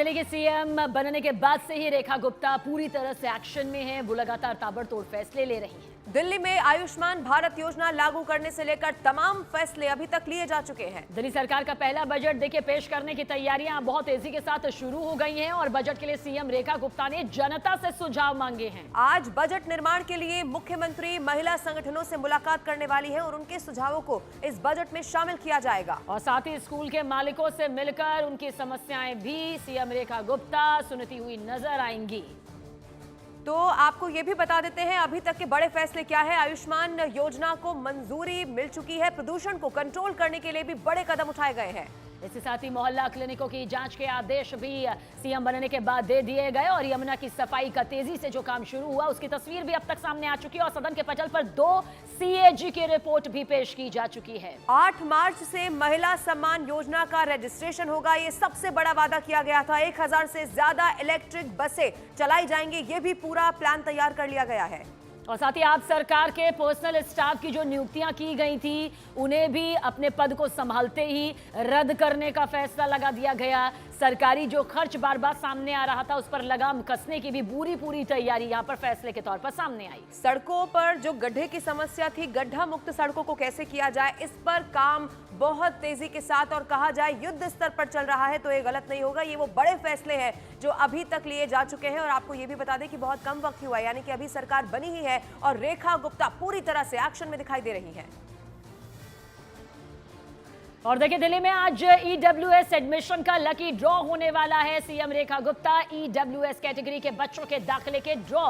दिल्ली के सीएम बनने के बाद से ही रेखा गुप्ता पूरी तरह से एक्शन में है। वो लगातार ताबड़तोड़ फैसले ले रही हैं। दिल्ली में आयुष्मान भारत योजना लागू करने से लेकर तमाम फैसले अभी तक लिए जा चुके हैं। दिल्ली सरकार का पहला बजट देखिए पेश करने की तैयारियां बहुत तेजी के साथ शुरू हो गई हैं और बजट के लिए सीएम रेखा गुप्ता ने जनता से सुझाव मांगे हैं। आज बजट निर्माण के लिए मुख्यमंत्री महिला संगठनों से मुलाकात करने वाली है और उनके सुझावों को इस बजट में शामिल किया जाएगा। और साथ ही स्कूल के मालिकों से मिलकर उनकी समस्याएं भी सीएम रेखा गुप्ता सुनती हुई नजर आएंगी। तो आपको ये भी बता देते हैं अभी तक के बड़े फैसले क्या है। आयुष्मान योजना को मंजूरी मिल चुकी है। प्रदूषण को कंट्रोल करने के लिए भी बड़े कदम उठाए गए हैं। इसके साथ ही मोहल्ला क्लिनिकों की जांच के आदेश भी सीएम बनने के बाद दे दिए गए और यमुना की सफाई का तेजी से जो काम शुरू हुआ उसकी तस्वीर भी अब तक सामने आ चुकी है और सदन के पटल पर 2 सीएजी की रिपोर्ट भी पेश की जा चुकी है। 8 मार्च से महिला सम्मान योजना का रजिस्ट्रेशन होगा। ये सबसे बड़ा वादा किया गया था। 1000 से ज्यादा इलेक्ट्रिक बसें चलाई जाएंगी। ये भी पूरा प्लान तैयार कर लिया गया है। और साथ ही आप सरकार के पर्सनल स्टाफ की जो नियुक्तियां की गई थी उन्हें भी अपने पद को संभालते ही रद्द करने का फैसला लगा दिया गया। सरकारी जो खर्च बार बार सामने आ रहा था उस पर लगाम कसने की भी पूरी तैयारी यहां पर फैसले के तौर पर सामने आई। सड़कों पर जो गड्ढे की समस्या थी, गड्ढा मुक्त सड़कों को कैसे किया जाए, इस पर काम बहुत तेजी के साथ और कहा जाए युद्ध स्तर पर चल रहा है तो ये गलत नहीं होगा। ये वो बड़े फैसले हैं जो अभी तक लिए जा चुके हैं और आपको ये भी बता दें कि बहुत कम वक्त हुआ है, यानी कि अभी सरकार बनी ही है और रेखा गुप्ता पूरी तरह से एक्शन में दिखाई दे रही है। और देखिए दिल्ली में आज ईडब्ल्यूएस एडमिशन का लकी ड्रॉ होने वाला है। CM Rekha Gupta EWS category के बच्चों के दाखिले के ड्रॉ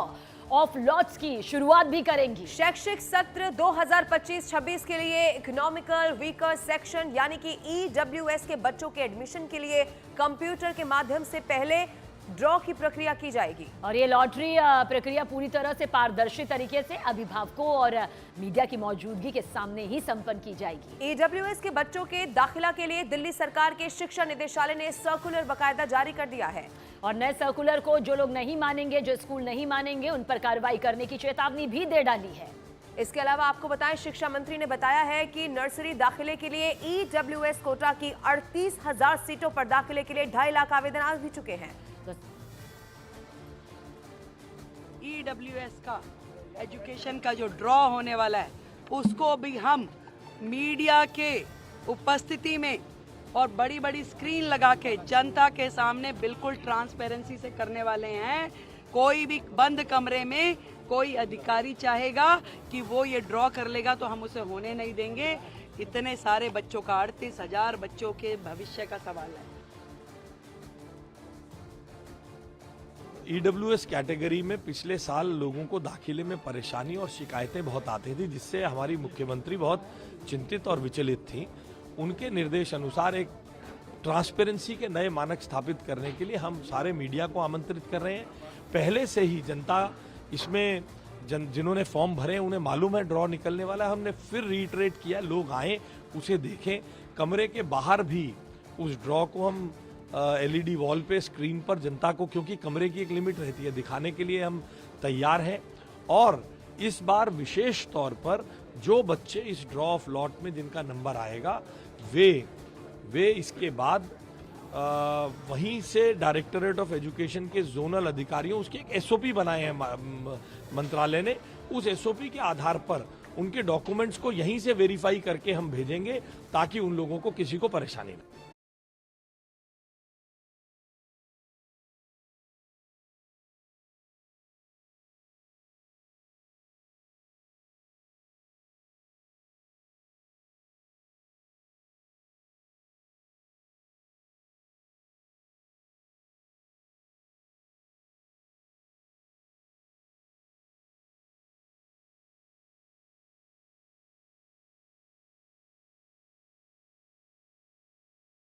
ऑफ लॉट्स की शुरुआत भी करेंगी। शैक्षिक सत्र 2025-26 के लिए इकोनॉमिकल वीकर सेक्शन यानी कि ईडब्ल्यूएस के बच्चों के एडमिशन के लिए कंप्यूटर के माध्यम से पहले ड्रॉ की प्रक्रिया की जाएगी। और ये लॉटरी प्रक्रिया पूरी तरह से पारदर्शी तरीके से अभिभावकों और मीडिया की मौजूदगी के सामने ही संपन्न की जाएगी। ईडब्ल्यूएस के बच्चों के दाखिला के लिए दिल्ली सरकार के शिक्षा निदेशालय ने सर्कुलर बाकायदा जारी कर दिया है और नए सर्कुलर को जो लोग नहीं मानेंगे, जो स्कूल नहीं मानेंगे, उन पर कार्रवाई करने की चेतावनी भी दे डाली है। इसके अलावा आपको बताएं शिक्षा मंत्री ने बताया है कि नर्सरी दाखिले के लिए ईडब्ल्यूएस कोटा की 38,000 सीटों पर दाखिले के लिए 2.5 लाख आवेदन आ भी चुके हैं। ईडब्ल्यूएस का एजुकेशन का जो ड्रॉ होने वाला है उसको भी हम मीडिया के उपस्थिति में और बड़ी बड़ी स्क्रीन लगा के जनता के सामने बिल्कुल ट्रांसपेरेंसी से करने वाले हैं। कोई भी बंद कमरे में कोई अधिकारी चाहेगा कि वो ये ड्रॉ कर लेगा तो हम उसे होने नहीं देंगे। इतने सारे बच्चों का 38,000 बच्चों के भविष्य का सवाल है। ईडब्ल्यूएस कैटेगरी में पिछले साल लोगों को दाखिले में परेशानी और शिकायतें बहुत आती थी जिससे हमारी मुख्यमंत्री बहुत चिंतित और विचलित थी। उनके निर्देश अनुसार एक ट्रांसपेरेंसी के नए मानक स्थापित करने के लिए हम सारे मीडिया को आमंत्रित कर रहे हैं। पहले से ही जनता इसमें जिन्होंने फॉर्म भरे उन्हें मालूम है ड्रॉ निकलने वाला है। हमने फिर रीइटरेट किया, लोग आएँ उसे देखें। कमरे के बाहर भी उस ड्रॉ को हम एलईडी वॉल पे स्क्रीन पर जनता को, क्योंकि कमरे की एक लिमिट रहती है, दिखाने के लिए हम तैयार हैं। और इस बार विशेष तौर पर जो बच्चे इस ड्रॉ ऑफ लॉट में जिनका नंबर आएगा वे इसके बाद वहीं से डायरेक्टरेट ऑफ एजुकेशन के जोनल अधिकारियों उसके एक एसओपी बनाए हैं मंत्रालय ने। उस एसओपी के आधार पर उनके डॉक्यूमेंट्स को यहीं से वेरीफाई करके हम भेजेंगे ताकि उन लोगों को किसी को परेशानी न हो।